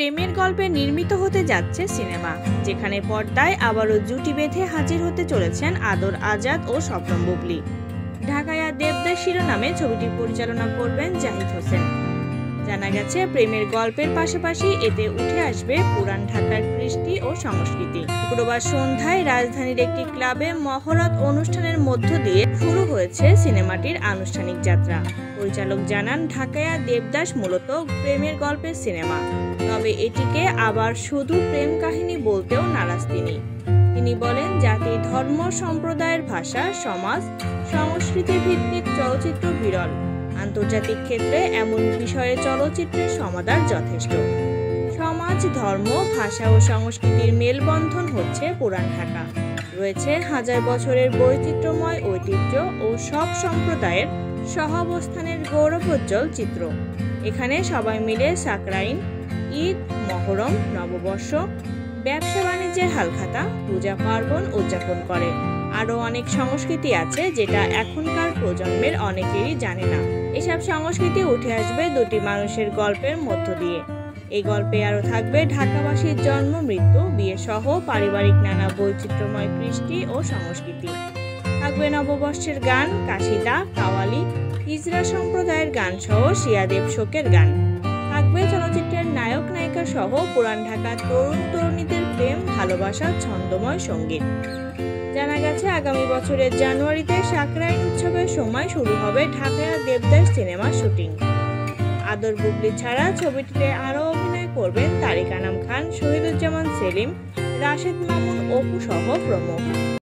প্রেমের গল্পে নির্মিত হতে যাচ্ছে সিনেমা, যেখানে পর্দায় আবারও জুটি বেঁধে হাজির হতে চলেছেন আদর আজাদ ও স্বপ্নম বুবলী। ঢাকায়া দেবদাস শিরোনামে ছবিটি পরিচালনা করবেন জাহিদ হোসেন। জানা গেছে, প্রেমের গল্পের পাশাপাশি এতে উঠে আসবে পুরান ঢাকার কৃষ্টি ও সংস্কৃতি। শুক্রবার সন্ধ্যায় রাজধানীর একটি ক্লাবে মহরত অনুষ্ঠানের মধ্য দিয়ে শুরু হয়েছে সিনেমাটির আনুষ্ঠানিক যাত্রা। পরিচালক জানান, ঢাকায়া দেবদাস মূলত প্রেমের গল্পের সিনেমা, তবে এটিকে আবার শুধু প্রেম কাহিনী বলতেও নারাজ তিনি বলেন, জাতি, ধর্ম, সম্প্রদায়ের ভাষা, সমাজ, সংস্কৃতি ভিত্তিক চলচ্চিত্র বিরল। আন্তর্জাতিক ক্ষেত্রে এমন বিষয়ে চলচ্চিত্রের সমাদর যথেষ্ট। সমাজ, ধর্ম, ভাষা ও সংস্কৃতির মেলবন্ধন হচ্ছে পুরান ঢাকা। রয়েছে হাজার বছরের বৈচিত্র্যময় ঐতিহ্য ও সব সম্প্রদায়ের সহাবস্থানের গৌরবোজ্জ্বল চিত্র। এখানে সবাই মিলে সাকরাইন, ঈদ, মহরম, নববর্ষ, ব্যবসা বাণিজ্যের হালখাতা, পূজা পার্বণ উদযাপন করে। আরও অনেক সংস্কৃতি আছে যেটা এখনকার প্রজন্মের অনেকেরই জানে না। এসব সংস্কৃতি উঠে আসবে দুটি মানুষের গল্পের মধ্য দিয়ে। এই গল্পে আরও থাকবে ঢাকাবাসীর জন্ম, মৃত্যু, বিয়ে সহ পারিবারিক নানা বৈচিত্র্যময় কৃষ্টি ও সংস্কৃতি। থাকবে নববর্ষের গান, কাশিদা, কাওয়ালি, হিজরা সম্প্রদায়ের গান সহ শিয়াদেব শোকের গান। থাকবে চলচ্চিত্রের নায়ক নায়িকা সহ পুরান ঢাকার তরুণ তরুণীদের প্রেম ভালোবাসার ছন্দময় সঙ্গীত। জানা গেছে, আগামী বছরের জানুয়ারিতে সাকরাইন উৎসবের সময় শুরু হবে ঢাকায়া দেবদাস সিনেমার শুটিং। আদর বুবলী ছাড়া ছবিটিতে আরও অভিনয় করবেন তারিক আনাম খান, শহীদুজ্জামান সেলিম, রাশেদ মামুন, অপু সহ প্রমুখ।